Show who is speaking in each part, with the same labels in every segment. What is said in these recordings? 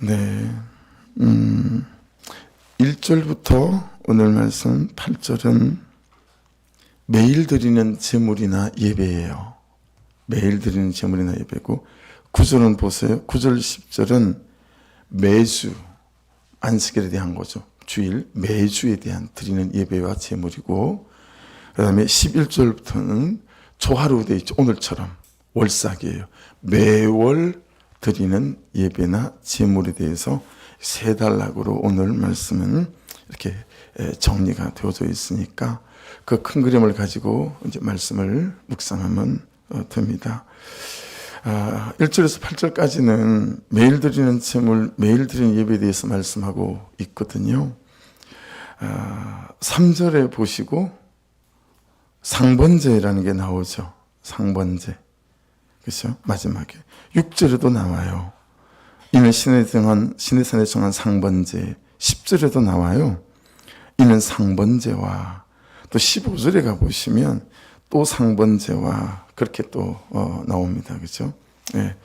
Speaker 1: 네. 1절부터 오늘 말씀 8절은 매일 드리는 제물이나 예배예요. 매일 드리는 제물이나 예배고, 9절은 보세요. 9절 10절은 매주 안식일에 대한 거죠. 주일 매주에 대한 드리는 예배와 제물이고, 그 다음에 11절부터는 조화로 되어 있죠. 오늘처럼 월삭이에요. 매월 드리는 예배나 제물에 대해서 세 단락으로 오늘 말씀은 이렇게 정리가 되어져 있으니까 그 큰 그림을 가지고 이제 말씀을 묵상하면 됩니다. 1절에서 8절까지는 매일 드리는 제물, 매일 드리는 예배에 대해서 말씀하고 있거든요. 3절에 보시고 상번제라는 게 나오죠. 상번제. 그렇죠? 마지막에. 6절에도 나와요. 이는 신의 산에 정한 상번제. 10절에도 나와요. 이는 상번제와, 또 15절에 가보시면 또 상번제와 그렇게 또 나옵니다. 그렇죠? 네.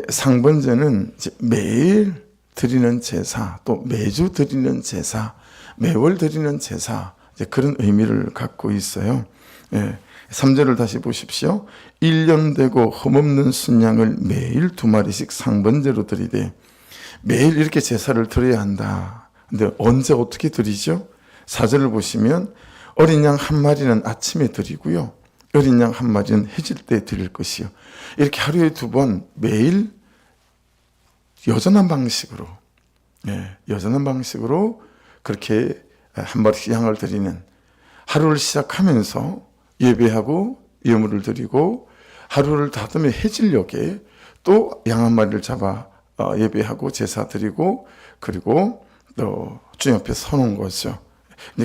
Speaker 1: 상번제는 이제 매일 드리는 제사, 또 매주 드리는 제사, 매월 드리는 제사, 이제 그런 의미를 갖고 있어요. 네. 3절을 다시 보십시오. 1년 되고 흠없는 순양을 매일 2마리씩 상번제로 드리되, 매일 이렇게 제사를 드려야 한다. 근데 언제 어떻게 드리죠? 4절을 보시면 어린 양 1마리는 아침에 드리고요, 어린 양 1마리는 해질 때 드릴 것이요. 이렇게 하루에 2번 매일 여전한 방식으로, 여전한 방식으로 그렇게 1마리씩 양을 드리는, 하루를 시작하면서 예배하고 예물을 드리고, 하루를 닫으면 해질녘에 또 양 1마리를 잡아 예배하고 제사 드리고, 그리고 또 주님 앞에 서는 거죠.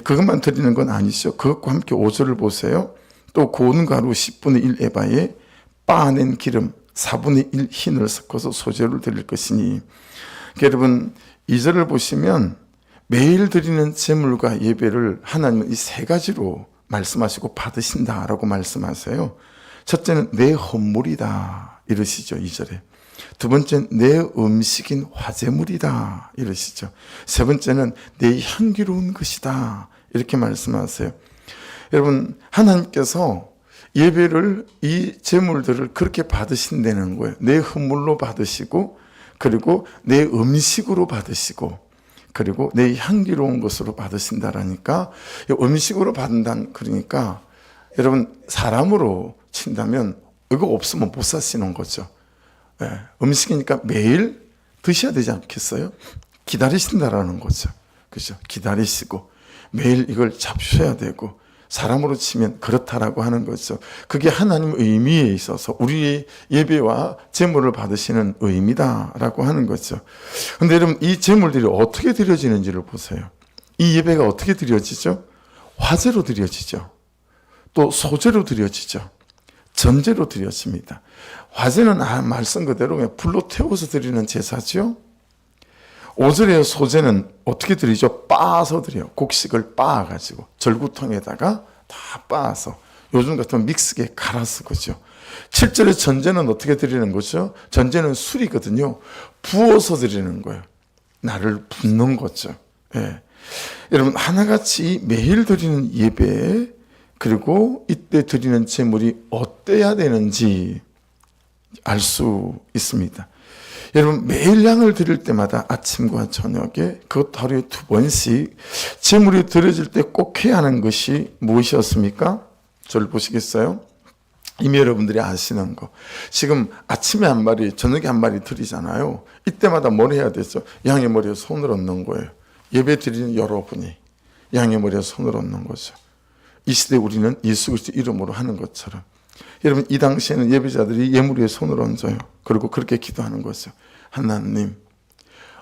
Speaker 1: 그것만 드리는 건 아니죠. 그것과 함께 5절을 보세요. 또 고운 가루 10분의 1 에바에 빻아낸 기름 4분의 1 흰을 섞어서 소재로 드릴 것이니. 여러분 2절을 보시면 매일 드리는 제물과 예배를 하나님은 이 3가지로 말씀하시고 받으신다라고 말씀하세요. 첫째는 내 헌물이다 이러시죠. 2절에. 두 번째는 내 음식인 화제물이다 이러시죠. 세 번째는 내 향기로운 것이다 이렇게 말씀하세요. 여러분 하나님께서 예배를, 이 제물들을 그렇게 받으신다는 거예요. 내 헌물로 받으시고, 그리고 내 음식으로 받으시고, 그리고 내 향기로운 것으로 받으신다라니까, 음식으로 받는다 그러니까 여러분 사람으로 친다면 이거 없으면 못 사시는 거죠. 음식이니까 매일 드셔야 되지 않겠어요? 기다리신다라는 거죠. 그죠? 기다리시고 매일 이걸 잡수셔야 되고, 사람으로 치면 그렇다라고 하는 거죠. 그게 하나님 의미에 있어서 우리의 예배와 제물을 받으시는 의미다라고 하는 거죠. 그런데 여러분 이 제물들이 어떻게 드려지는지를 보세요. 이 예배가 어떻게 드려지죠? 화제로 드려지죠. 또 소제로 드려지죠. 전제로 드려집니다. 화제는 말씀 그대로 그냥 불로 태워서 드리는 제사죠. 5절의 소제는 어떻게 드리죠? 빻아서 드려요. 곡식을 빻아가지고 절구통에다가 다 빻아서, 요즘 같으면 믹스기에 갈아서, 그죠? 7절의 전제는 어떻게 드리는 거죠? 전제는 술이거든요. 부어서 드리는 거예요. 나를 붓는 거죠. 여러분 하나같이 매일 드리는 예배, 그리고 이때 드리는 제물이 어때야 되는지 알 수 있습니다. 여러분 매일 양을 드릴 때마다 아침과 저녁에, 그것도 하루에 2번씩 제물이 드려질 때 꼭 해야 하는 것이 무엇이었습니까? 저를 보시겠어요? 이미 여러분들이 아시는 거. 지금 아침에 1마리, 저녁에 1마리 드리잖아요. 이때마다 뭘 해야 되죠? 양의 머리에 손을 얹는 거예요. 예배 드리는 여러분이 양의 머리에 손을 얹는 거죠. 이 시대 우리는 예수 그리스도 이름으로 하는 것처럼. 여러분 이 당시에는 예배자들이 예물 위에 손을 얹어요. 그리고 그렇게 기도하는 거죠. 하나님,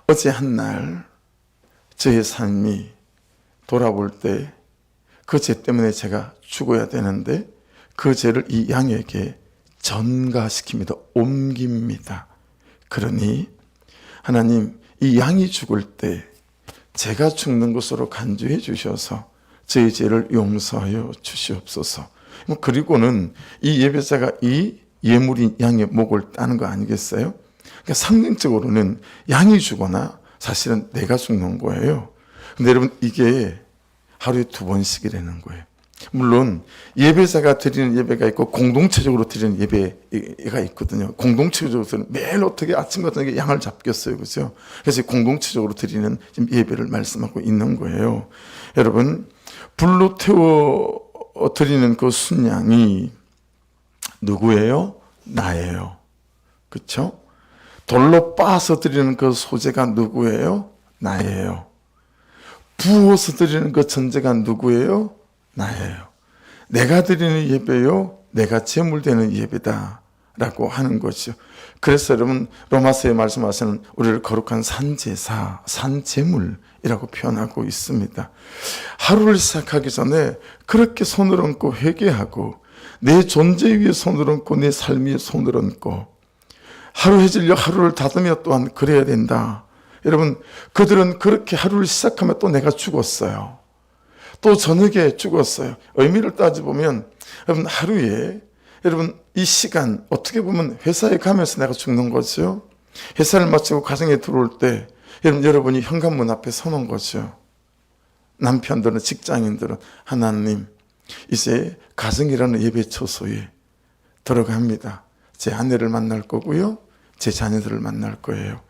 Speaker 1: 어제 한 날 저의 삶이 돌아볼 때 그 죄 때문에 제가 죽어야 되는데 그 죄를 이 양에게 전가시킵니다. 옮깁니다. 그러니 하나님, 이 양이 죽을 때 제가 죽는 것으로 간주해 주셔서 저의 죄를 용서하여 주시옵소서. 그리고는 이 예배자가 이 예물인 양의 목을 따는 거 아니겠어요? 그러니까 상징적으로는 양이 죽거나 사실은 내가 죽는 거예요. 근데 여러분 이게 하루에 2번씩이라는 거예요. 물론 예배자가 드리는 예배가 있고 공동체적으로 드리는 예배가 있거든요. 공동체적으로는 매일 어떻게 아침과 저녁에 양을 잡겠어요, 그죠? 그래서 공동체적으로 드리는 예배를 말씀하고 있는 거예요. 여러분 불로 태워 드리는 그 순양이 누구예요? 나예요. 그렇죠? 돌로 빻아서 드리는 그 소재가 누구예요? 나예요. 부어서 드리는 그 전제가 누구예요? 나예요. 내가 드리는 예배요, 내가 제물되는 예배다라고 하는 거죠. 그래서 여러분 로마서에 말씀하시는 우리를 거룩한 산제사, 산제물이라고 표현하고 있습니다. 하루를 시작하기 전에 그렇게 손을 얹고 회개하고 내 존재 위에 손을 얹고 내 삶 위에 손을 얹고 하루 해질려 하루를 다듬며 또한 그래야 된다. 여러분 그들은 그렇게 하루를 시작하면 또 내가 죽었어요. 또 저녁에 죽었어요. 의미를 따져보면 여러분 하루에 여러분 이 시간 어떻게 보면 회사에 가면서 내가 죽는 거죠. 회사를 마치고 가정에 들어올 때 여러분이 현관문 앞에 서는 거죠. 남편들은 직장인들은 하나님 이제 가정이라는 예배 처소에 들어갑니다. 제 아내를 만날 거고요. 제 자녀들을 만날 거예요.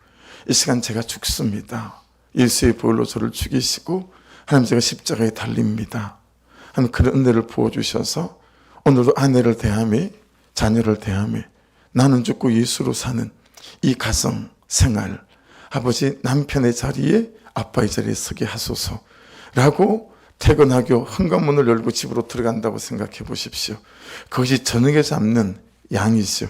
Speaker 1: 이 시간 제가 죽습니다. 예수의 보혈로 저를 죽이시고 하나님 제가 십자가에 달립니다. 하나님 그런 은혜를 부어주셔서 오늘도 아내를 대하며 자녀를 대하며 나는 죽고 예수로 사는 이 가정 생활 아버지 남편의 자리에 아빠의 자리에 서게 하소서라고 퇴근하고 현관문을 열고 집으로 들어간다고 생각해 보십시오. 그것이 저녁에 잡는 양이죠.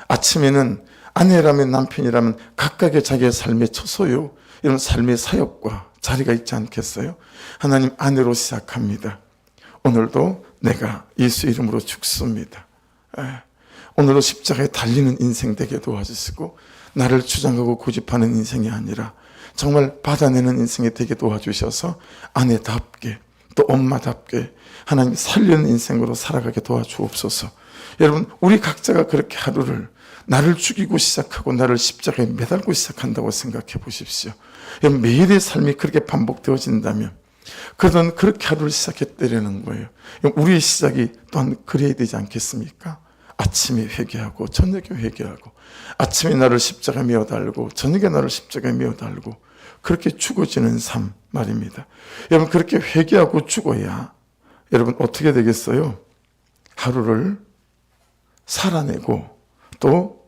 Speaker 1: 아침에는 아내라면 남편이라면 각각의 자기의 삶의 처소요. 이런 삶의 사역과 자리가 있지 않겠어요? 하나님 아내로 시작합니다. 오늘도 내가 예수 이름으로 죽습니다. 오늘도 십자가에 달리는 인생 되게 도와주시고 나를 주장하고 고집하는 인생이 아니라 정말 받아내는 인생이 되게 도와주셔서 아내답게 또 엄마답게 하나님 살리는 인생으로 살아가게 도와주옵소서. 여러분 우리 각자가 그렇게 하루를 나를 죽이고 시작하고 나를 십자가에 매달고 시작한다고 생각해 보십시오. 여러분 매일의 삶이 그렇게 반복되어진다면 그러던 그렇게 하루를 시작했다는 거예요. 우리의 시작이 또한 그래야 되지 않겠습니까? 아침에 회개하고 저녁에 회개하고 아침에 나를 십자가에 메어달고 저녁에 나를 십자가에 메어달고 그렇게 죽어지는 삶 말입니다. 여러분 그렇게 회개하고 죽어야 여러분 어떻게 되겠어요? 하루를 살아내고 또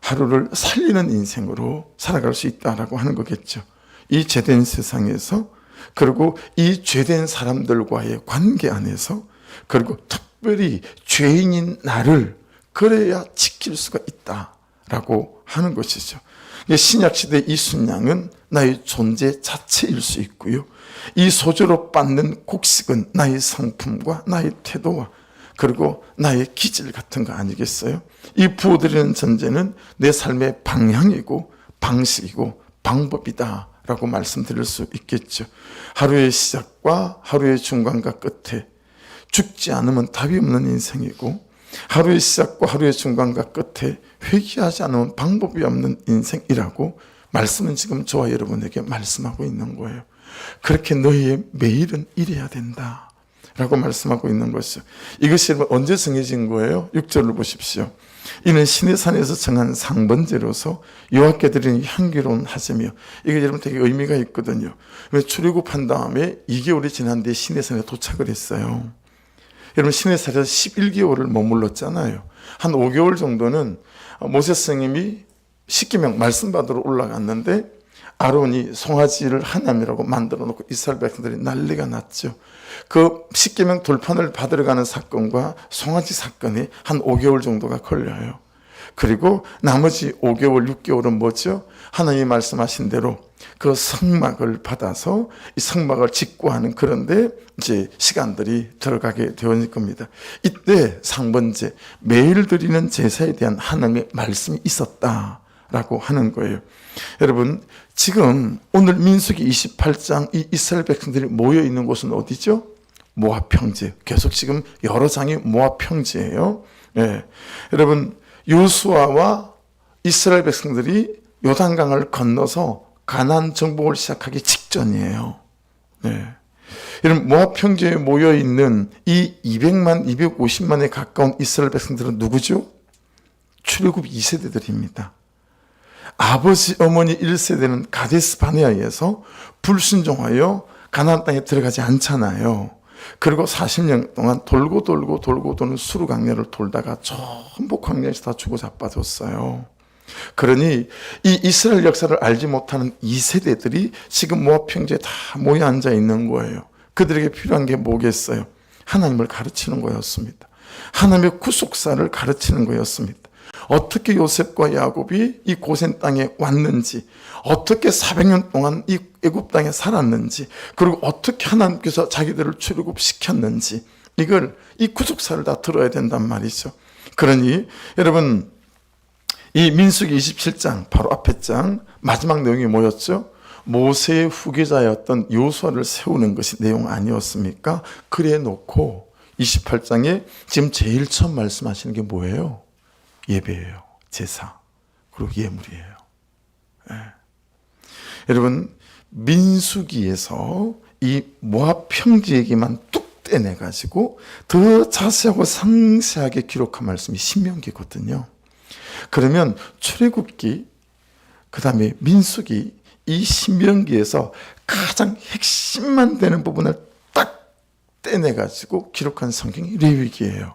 Speaker 1: 하루를 살리는 인생으로 살아갈 수 있다라고 하는 거겠죠. 이 죄된 세상에서 그리고 이 죄된 사람들과의 관계 안에서 그리고 특별히 죄인인 나를 그래야 지킬 수가 있다라고 하는 것이죠. 신약시대 이 순양은 나의 존재 자체일 수 있고요. 이 소재로 받는 곡식은 나의 성품과 나의 태도와 그리고 나의 기질 같은 거 아니겠어요? 이 부어드리는 전제는 내 삶의 방향이고 방식이고 방법이다 라고 말씀드릴 수 있겠죠. 하루의 시작과 하루의 중간과 끝에 죽지 않으면 답이 없는 인생이고 하루의 시작과 하루의 중간과 끝에 회개하지 않으면 방법이 없는 인생이라고 말씀은 지금 저와 여러분에게 말씀하고 있는 거예요. 그렇게 너희의 매일은 이래야 된다 라고 말씀하고 있는 것이죠. 이것이 언제 정해진 거예요? 6절을 보십시오. 이는 신의 산에서 정한 상번제로서 여호와께 드리는 향기로운 하제며 이게 여러분 되게 의미가 있거든요. 출애굽한 다음에 2개월이 지난 뒤에 신의 산에 도착을 했어요. 여러분 신의 산에서 11개월을 머물렀잖아요. 한 5개월 정도는 모세 스님이 십계명 말씀 받으러 올라갔는데 아론이 송아지를 하나님이라고 만들어 놓고 이스라엘 백성들이 난리가 났죠. 그 십계명 돌판을 받으러 가는 사건과 송아지 사건이 한 5개월 정도가 걸려요. 그리고 나머지 5개월, 6개월은 뭐죠? 하나님이 말씀하신 대로 그 성막을 받아서 이 성막을 짓고 하는 그런데 이제 시간들이 들어가게 되어질 겁니다. 이때 상번제, 매일 드리는 제사에 대한 하나님의 말씀이 있었다라고 하는 거예요. 여러분, 지금 오늘 민수기 28장 이 이스라엘 백성들이 모여 있는 곳은 어디죠? 모압 평지. 계속 지금 여러 장이 모압 평지예요. 예. 여러분, 요수아와 이스라엘 백성들이 요단강을 건너서 가나안 정복을 시작하기 직전이에요. 네. 여러분, 모압 평지에 모여 있는 이 200만, 250만에 가까운 이스라엘 백성들은 누구죠? 출애굽 2세대들입니다. 아버지, 어머니 1세대는 가데스 바네아에서 불순종하여 가나안 땅에 들어가지 않잖아요. 그리고 40년 동안 돌고 도는 수르 광야를 돌다가 전부 광야에서 다 죽어 자빠졌어요. 그러니 이 이스라엘 역사를 알지 못하는 2세대들이 지금 모압 평지에 다 모여 앉아 있는 거예요. 그들에게 필요한 게 뭐겠어요? 하나님을 가르치는 거였습니다. 하나님의 구속사를 가르치는 거였습니다. 어떻게 요셉과 야곱이 이 고센 땅에 왔는지, 어떻게 400년 동안 이 애굽 땅에 살았는지, 그리고 어떻게 하나님께서 자기들을 출애굽시켰는지, 이 구속사를 다 들어야 된단 말이죠. 그러니 여러분, 이 민수기 27장 바로 앞에 장 마지막 내용이 뭐였죠? 모세의 후계자였던 여호수아를 세우는 것이 내용 아니었습니까? 그래 놓고 28장에 지금 제일 처음 말씀하시는 게 뭐예요? 예배예요. 제사. 그리고 예물이에요. 네. 여러분, 민수기에서 이 모압 평지 얘기만 뚝 떼내가지고 더 자세하고 상세하게 기록한 말씀이 신명기거든요. 그러면 출애굽기, 그 다음에 민수기, 이 신명기에서 가장 핵심만 되는 부분을 딱 떼내가지고 기록한 성경이 레위기예요.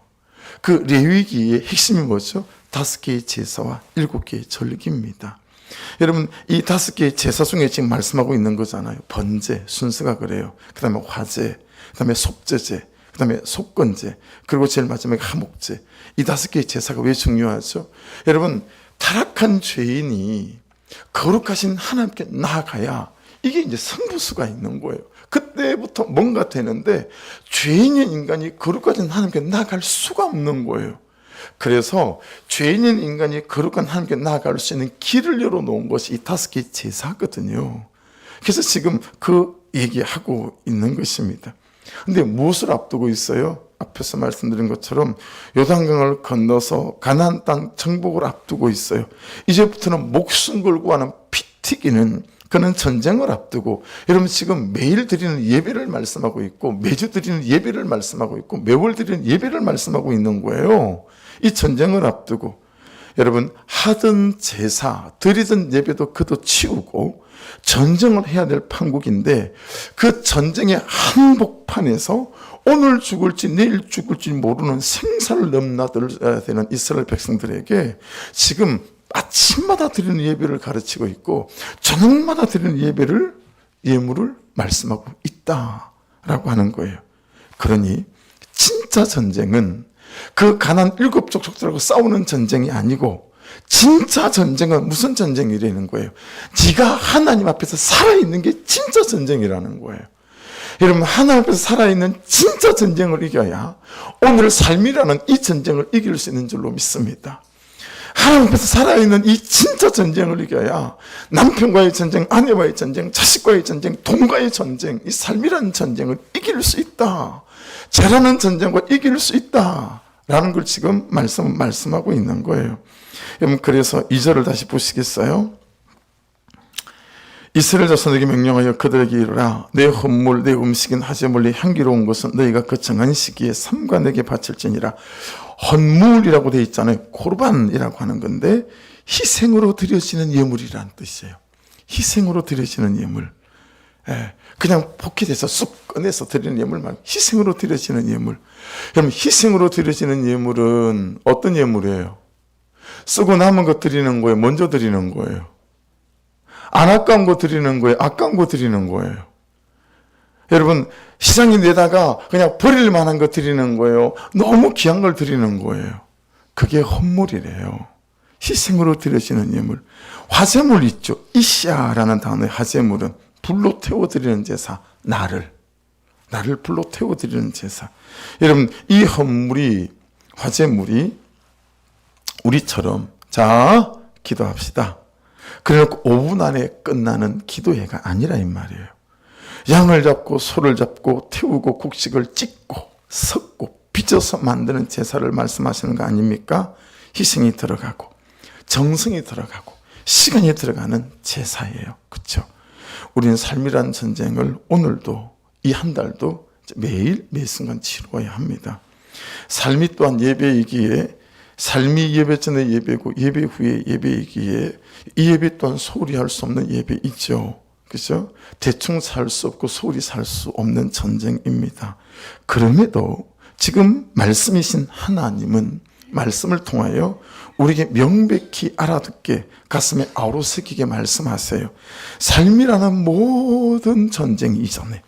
Speaker 1: 그 레위기의 핵심이 뭐죠? 5개의 제사와 7개의 절기입니다. 여러분, 이 5개의 제사 중에 지금 말씀하고 있는 거잖아요. 번제, 순서가 그래요. 그 다음에 화제, 그 다음에 속죄제, 그 다음에 속건제, 그리고 제일 마지막에 화목제. 이 5개의 제사가 왜 중요하죠? 여러분, 타락한 죄인이 거룩하신 하나님께 나아가야 이게 이제 성부수가 있는 거예요. 그때부터 뭔가 되는데 죄인인 인간이 거룩하신 하나님께 나아갈 수가 없는 거예요. 그래서 죄인인 인간이 거룩한 하나님께 나아갈 수 있는 길을 열어놓은 것이 이 5개의 제사거든요. 그래서 지금 그 얘기하고 있는 것입니다. 근데 무엇을 앞두고 있어요? 앞에서 말씀드린 것처럼 요단강을 건너서 가나안 땅 정복을 앞두고 있어요. 이제부터는 목숨 걸고 하는 피 튀기는 그는 전쟁을 앞두고, 여러분 지금 매일 드리는 예배를 말씀하고 있고, 매주 드리는 예배를 말씀하고 있고, 매월 드리는 예배를 말씀하고 있는 거예요. 이 전쟁을 앞두고 여러분, 하던 제사, 드리던 예배도 그도 치우고 전쟁을 해야 될 판국인데, 그 전쟁의 한복판에서 오늘 죽을지 내일 죽을지 모르는 생사를 넘나들어야 되는 이스라엘 백성들에게 지금 아침마다 드리는 예배를 가르치고 있고 저녁마다 드리는 예물을 말씀하고 있다라고 하는 거예요. 그러니 진짜 전쟁은 그 가나안 7 족속들하고 싸우는 전쟁이 아니고, 진짜 전쟁은 무슨 전쟁이라는 거예요? 네가 하나님 앞에서 살아있는 게 진짜 전쟁이라는 거예요. 여러분, 하나님 앞에서 살아있는 진짜 전쟁을 이겨야 오늘 삶이라는 이 전쟁을 이길 수 있는 줄로 믿습니다. 하나님 앞에서 살아있는 이 진짜 전쟁을 이겨야 남편과의 전쟁, 아내와의 전쟁, 자식과의 전쟁, 돈과의 전쟁, 이 삶이라는 전쟁을 이길 수 있다. 죄라는 전쟁과 이길 수 있다. 라는 걸 지금 말씀하고 있는 거예요. 여러분, 그래서 2절을 다시 보시겠어요? 이스라엘 자손에게 명령하여 그들에게 이르라. 내 헌물, 내 음식인 화제물, 내 향기로운 것은 너희가 그 정한 시기에 삼가 내게 바칠지니라. 헌물이라고 되어 있잖아요. 코르반이라고 하는 건데 희생으로 드려지는 예물이라는 뜻이에요. 희생으로 드려지는 예물. 그냥 포켓에서 쑥 꺼내서 드리는 예물 말고 희생으로 드려지는 예물. 그럼 희생으로 드려지는 예물은 어떤 예물이에요? 쓰고 남은 거 드리는 거예요? 먼저 드리는 거예요? 안 아까운 거 드리는 거예요? 아까운 거 드리는 거예요? 여러분, 시장에 내다가 그냥 버릴 만한 거 드리는 거예요? 너무 귀한 걸 드리는 거예요? 그게 헌물이래요. 희생으로 드려지는 예물. 화제물 있죠? 이샤라는 단어의 화제물은 불로 태워드리는 제사, 나를 불로 태워드리는 제사. 여러분, 이 헌물이, 화제물이 우리처럼 자, 기도합시다. 그래놓고 5분 안에 끝나는 기도회가 아니라 이 말이에요. 양을 잡고 소를 잡고 태우고 곡식을 찢고 섞고 빚어서 만드는 제사를 말씀하시는 거 아닙니까? 희생이 들어가고 정성이 들어가고 시간이 들어가는 제사예요. 그렇죠? 우리는 삶이라는 전쟁을 오늘도 이 한 달도 매일 매 순간 치루어야 합니다. 삶이 또한 예배이기에 삶이 예배 전에 예배고 예배 후에 예배이기에 이 예배 또한 소홀히 할 수 없는 예배이죠. 그죠? 대충 살 수 없고 소홀히 살 수 없는 전쟁입니다. 그럼에도 지금 말씀이신 하나님은 말씀을 통하여 우리에게 명백히 알아듣게 가슴에 아우러새기게 말씀하세요. 삶이라는 모든 전쟁 이전에,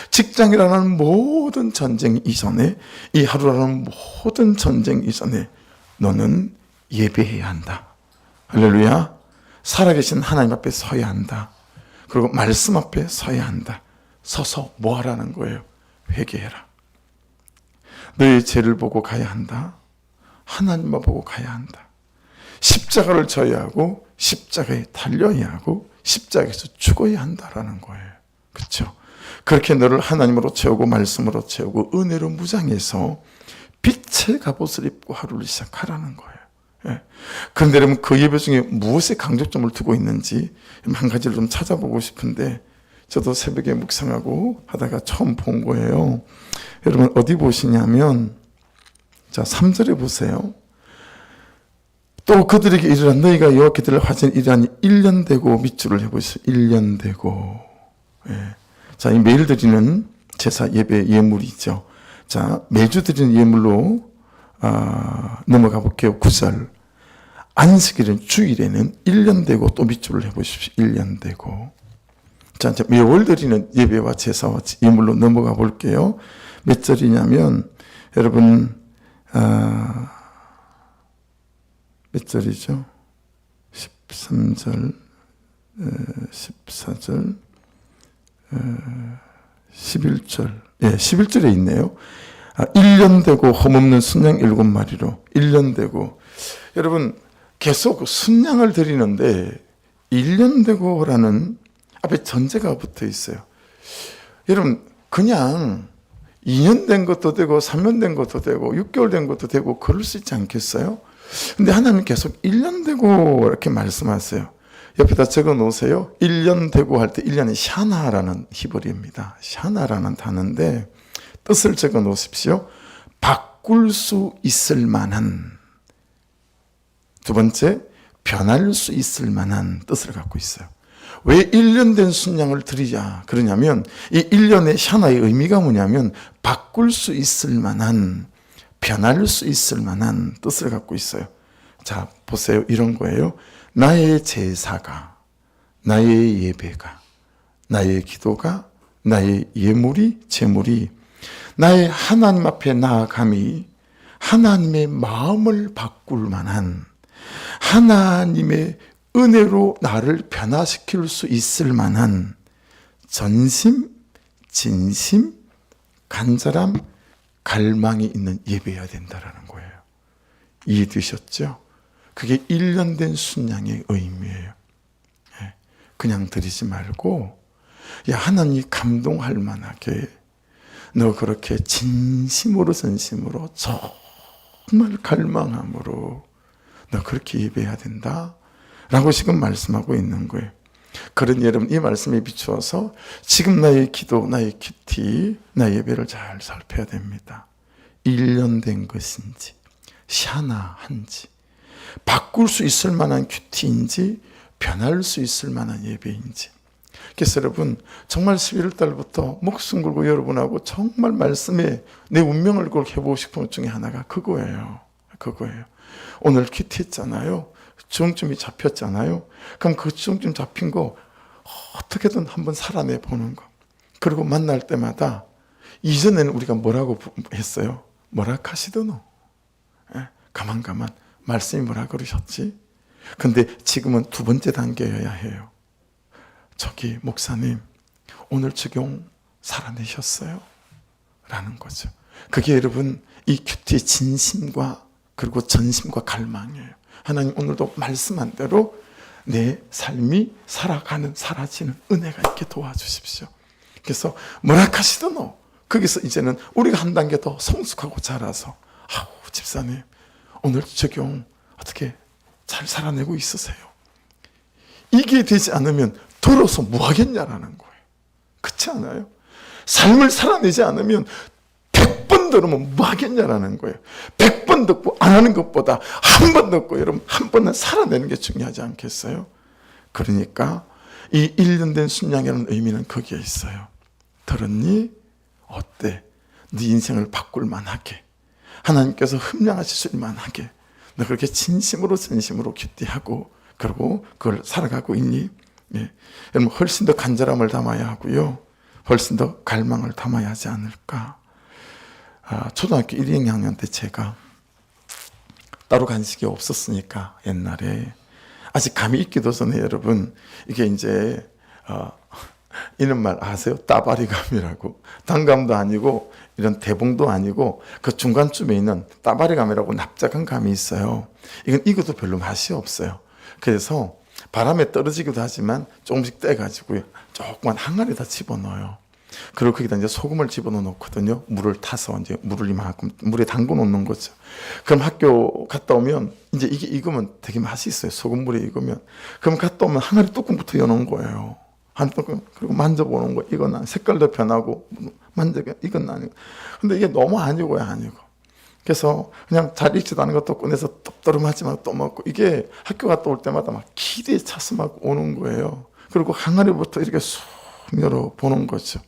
Speaker 1: 직장이라는 모든 전쟁 이전에, 이 하루라는 모든 전쟁 이전에 너는 예배해야 한다. 할렐루야. 살아계신 하나님 앞에 서야 한다. 그리고 말씀 앞에 서야 한다. 서서 뭐 하라는 거예요? 회개해라. 너의 죄를 보고 가야 한다. 하나님만 보고 가야 한다. 십자가를 져야 하고 십자가에 달려야 하고 십자가에서 죽어야 한다라는 거예요. 그렇죠? 그렇게 너를 하나님으로 채우고 말씀으로 채우고 은혜로 무장해서 빛의 갑옷을 입고 하루를 시작하라는 거예요. 예. 그런데 여러분 그 예배 중에 무엇에 강조점을 두고 있는지 한 가지를 좀 찾아보고 싶은데 저도 새벽에 묵상하고 하다가 처음 본 거예요. 여러분 어디 보시냐면 자 3절에 보세요. 또 그들에게 이르라 너희가 여호와께 드릴 화제는 이러하니 1년 되고 밑줄을 해보시죠. 1년 되고 예. 자, 이 매일 드리는 제사 예배 예물이죠. 자, 매주 드리는 예물로 넘어가 볼게요. 9절. 안식일은 주일에는 1년 되고 또 밑줄을 해보십시오. 1년 되고. 자, 매월 드리는 예배와 제사와 예물로 넘어가 볼게요. 몇 절이냐면, 여러분, 몇 절이죠? 13절, 14절, 11절. 예, 11절에 있네요. 1년 되고 험없는 순양 7마리로 1년 되고 여러분 계속 순양을 드리는데 1년 되고라는 앞에 전제가 붙어 있어요. 여러분 그냥 2년 된 것도 되고 3년 된 것도 되고 6개월 된 것도 되고 그럴 수 있지 않겠어요? 근데 하나님 계속 1년 되고 이렇게 말씀하세요. 옆에다 적어 놓으세요. 1년 되고 할 때 1년이 샤나라는 히브리어입니다. 샤나라는 단어인데 뜻을 적어 놓으십시오. 바꿀 수 있을 만한, 두 번째 변할 수 있을 만한 뜻을 갖고 있어요. 왜 1년 된 순양을 드리자 그러냐면 이 1년의 샤나의 의미가 뭐냐면 바꿀 수 있을 만한, 변할 수 있을 만한 뜻을 갖고 있어요. 자 보세요. 이런 거예요. 나의 제사가, 나의 예배가, 나의 기도가, 나의 예물이, 제물이 나의 하나님 앞에 나아감이 하나님의 마음을 바꿀 만한, 하나님의 은혜로 나를 변화시킬 수 있을 만한 전심, 진심, 간절함, 갈망이 있는 예배여야 된다는 거예요. 이해되셨죠? 그게 1년 된 순양의 의미예요. 그냥 드리지 말고 야 하나님이 감동할 만하게 너 그렇게 진심으로 전심으로 정말 갈망함으로 너 그렇게 예배해야 된다 라고 지금 말씀하고 있는 거예요. 그런 여러분 이 말씀에 비추어서 지금 나의 기도, 나의 큐티, 나의 예배를 잘 살펴야 됩니다. 1년 된 것인지 샤나한지 바꿀 수 있을 만한 큐티인지 변할 수 있을 만한 예배인지. 그래서 여러분 정말 11월 달부터 목숨 걸고 여러분하고 정말 말씀에 내 운명을 걸고 해보고 싶은 것 중에 하나가 그거예요. 오늘 큐티 했잖아요. 중증이 잡혔잖아요. 그럼 그 중증 잡힌 거 어떻게든 한번 살아내보는 거. 그리고 만날 때마다 이전에는 우리가 뭐라고 했어요? 뭐라 하시더노? 가만 말씀이 뭐라 그러셨지? 근데 지금은 두 번째 단계여야 해요. 저기 목사님 오늘 적용 살아내셨어요? 라는 거죠. 그게 여러분 이 큐티의 진심과 그리고 전심과 갈망이에요. 하나님 오늘도 말씀한 대로 내 삶이 살아가는 사라지는 은혜가 있게 도와주십시오. 그래서 뭐라 하시더노? 거기서 이제는 우리가 한 단계 더 성숙하고 자라서 아우 집사님 오늘 적용 어떻게 잘 살아내고 있으세요? 이게 되지 않으면 들어서 뭐 하겠냐라는 거예요. 그렇지 않아요? 삶을 살아내지 않으면 100번 들으면 뭐 하겠냐라는 거예요. 100번 듣고 안 하는 것보다 한 번 듣고 여러분 한 번은 살아내는 게 중요하지 않겠어요? 그러니까 이 1년 된 순양이라는 의미는 거기에 있어요. 들었니? 어때? 네 인생을 바꿀 만하게, 하나님께서 흠량하실 만하게 너 그렇게 진심으로 큐티하고 그리고 그걸 살아가고 있니? 예. 여러분 훨씬 더 간절함을 담아야 하고요, 훨씬 더 갈망을 담아야 하지 않을까. 초등학교 1, 2학년 때 제가 따로 간식이 없었으니까 옛날에 아직 감이 있기도 전에 여러분 이게 이제 이런 말 아세요? 따바리감이라고. 단감도 아니고 이런 대봉도 아니고 그 중간쯤에 있는 따바리감이라고 납작한 감이 있어요. 이건 익어도 별로 맛이 없어요. 그래서 바람에 떨어지기도 하지만 조금씩 떼가지고 조그만 항아리에다 집어넣어요. 그리고 거기다 이제 소금을 집어넣어 놓거든요. 물을 타서 이제 물을 이만큼 물에 담궈 놓는 거죠. 그럼 학교 갔다 오면 이제 이게 익으면 되게 맛이 있어요. 소금물에 익으면. 그럼 갔다 오면 항아리 뚜껑부터 여는 거예요. 한 뚜껑. 그리고 만져보는 거. 이건 색깔도 변하고 만져가 이건 아니고. 근데 이게 너무 아니고요, 아니고. 그래서 그냥 잘 익지도 않은 것도 꺼내서 떡더름하지만 또 먹고, 이게 학교 갔다 올 때마다 막 기대에 차서 막 오는 거예요. 그리고 항아리부터 이렇게 쑥 열어 보는 거죠.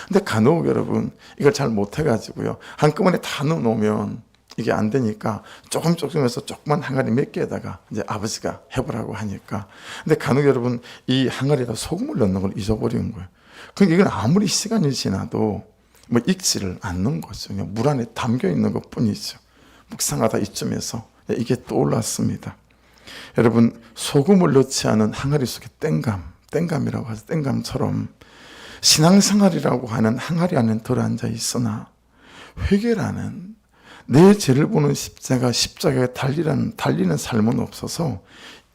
Speaker 1: 근데 간혹 여러분 이걸 잘 못해가지고요, 한꺼번에 다 넣어놓으면 이게 안 되니까 조금해서 조그만 항아리 몇 개에다가 이제 아버지가 해보라고 하니까, 근데 간혹 여러분 이 항아리에다 소금을 넣는 걸 잊어버리는 거예요. 그러니까 이건 아무리 시간이 지나도 뭐 익지를 않는 거죠. 그냥 물 안에 담겨 있는 것 뿐이죠. 묵상하다 이쯤에서 이게 떠올랐습니다. 여러분 소금을 넣지 않은 항아리 속에 땡감이라고 하죠. 땡감처럼 신앙생활이라고 하는 항아리 안에 들어앉아 있으나 회개라는 내 죄를 보는 십자가에 달리는 삶은 없어서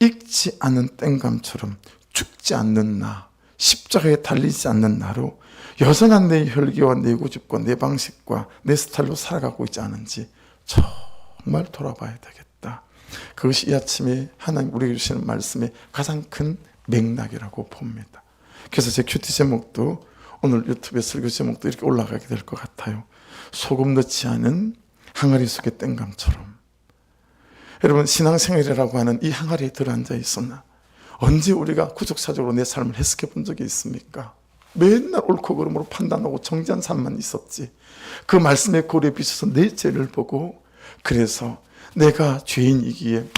Speaker 1: 익지 않은 땡감처럼 죽지 않는 나, 십자가에 달리지 않는 나로 여전한 내 혈기와 내 고집과 내 방식과 내 스타일로 살아가고 있지 않은지 정말 돌아봐야 되겠다. 그것이 이 아침에 하나님 우리에게 주시는 말씀의 가장 큰 맥락이라고 봅니다. 그래서 제 큐티 제목도 오늘 유튜브에 설교 제목도 이렇게 올라가게 될 것 같아요. 소금 넣지 않은 항아리 속의 땡감처럼. 여러분 신앙생활이라고 하는 이 항아리에 들어앉아 있었나? 언제 우리가 구속사적으로 내 삶을 해석해 본 적이 있습니까? 맨날 옳고 그름으로 판단하고 정지한 삶만 있었지. 그 말씀의 고리에 비춰서 내 죄를 보고, 그래서 내가 죄인이기에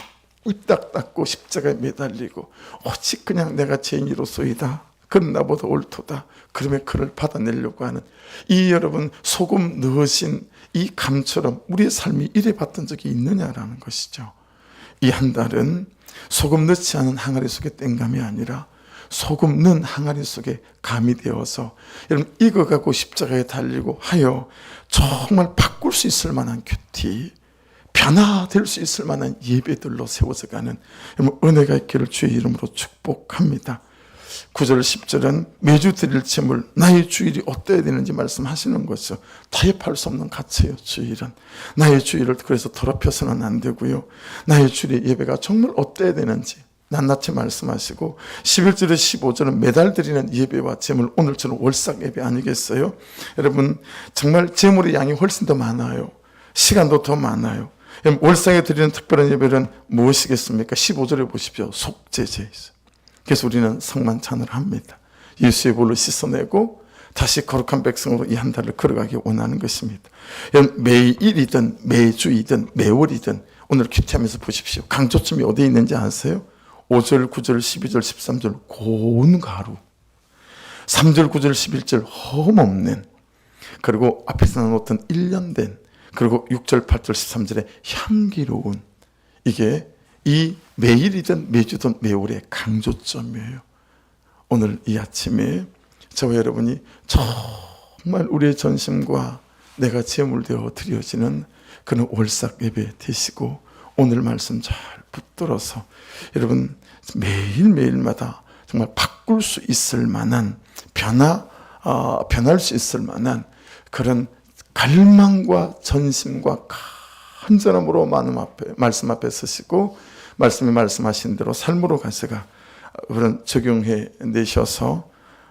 Speaker 1: ույ딱 닦고 십자가에 매달리고 오직 그냥 내가 죄인이로소이다. 그는 나보다 옳도다. 그러면 그를 받아내려고 하는 이 여러분 소금 넣으신 이 감처럼 우리의 삶이 이래 봤던 적이 있느냐라는 것이죠. 이 한 달은 소금 넣지 않은 항아리 속의 땡감이 아니라 소금 넣은 항아리 속에 감이 되어서 여러분 익어가고 십자가에 달리고 하여 정말 바꿀 수 있을 만한 큐티, 변화될 수 있을 만한 예배들로 세워져 가는 은혜가 있기를 주의 이름으로 축복합니다. 9절 10절은 매주 드릴 제물 나의 주일이 어때야 되는지 말씀하시는 거죠. 타협할 수 없는 가치예요. 주일은 나의 주일을 그래서 더럽혀서는 안 되고요, 나의 주일의 예배가 정말 어때야 되는지 낱낱이 말씀하시고, 11절에 15절은 매달 드리는 예배와 제물, 오늘처럼 월삭 예배 아니겠어요? 여러분 정말 제물의 양이 훨씬 더 많아요. 시간도 더 많아요. 월삭에 드리는 특별한 예배는 무엇이겠습니까? 15절에 보십시오. 속죄제. 그래서 우리는 성만찬을 합니다. 예수의 볼로 씻어내고 다시 거룩한 백성으로 이 한 달을 걸어가기 원하는 것입니다. 매일이든 매주이든 매월이든 오늘 큐티하면서 보십시오. 강조점이 어디에 있는지 아세요? 5절, 9절, 12절, 13절 고운 가루, 3절, 9절, 11절 험없는, 그리고 앞에서 나눴던 1년 된, 그리고 6절, 8절, 13절에 향기로운, 이게 이 매일이든 매주든 매월의 강조점이에요. 오늘 이 아침에 저와 여러분이 정말 우리의 전심과 내가 제물되어 드려지는 그런 월삭 예배 되시고, 오늘 말씀 잘 붙들어서 여러분 매일매일마다 정말 바꿀 수 있을 만한 변할 수 있을 만한 그런 갈망과 전심과 간절함으로 말씀 앞에 서시고 말씀이 말씀하신 대로 삶으로 가셔가 그런 적용해 내셔서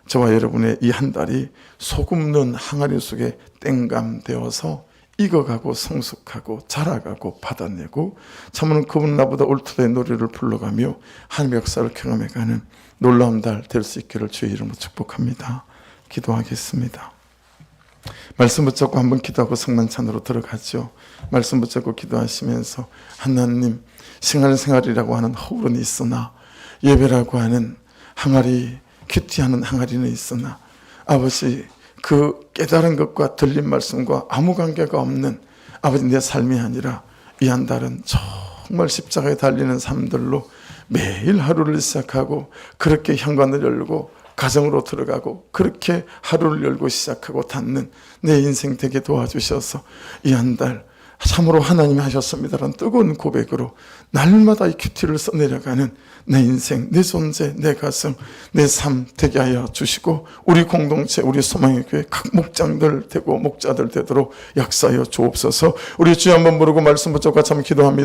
Speaker 1: 저와 여러분의 이 한 달이 소금 넣은 항아리 속에 땡감되어서 익어가고 성숙하고 자라가고 받아내고 참으로 그분 나보다 올토의 노래를 불러가며 하나님의 역사를 경험해가는 놀라운 달 될 수 있기를 주의 이름으로 축복합니다. 기도하겠습니다. 말씀 붙잡고 한번 기도하고 성만찬으로 들어가죠. 말씀 붙잡고 기도하시면서 하나님, 생활이라고 하는 허울은 있으나 예배라고 하는 항아리, 큐티하는 항아리는 있으나 아버지, 그 깨달은 것과 들린 말씀과 아무 관계가 없는 아버지 내 삶이 아니라 이 한 달은 정말 십자가에 달리는 삶들로 매일 하루를 시작하고 그렇게 현관을 열고 가정으로 들어가고 그렇게 하루를 열고 시작하고 닫는 내 인생 되게 도와주셔서 이 한 달 참으로 하나님이 하셨습니다라는 뜨거운 고백으로 날마다 이 큐티를 써내려가는 내 인생, 내 존재, 내 가정, 내 삶 되게 하여 주시고 우리 공동체, 우리 소망의 교회 각 목장들 되고 목자들 되도록 역사하여 주옵소서. 우리 주여 한번 부르고 말씀 붙잡고 같이 한번 기도합니다.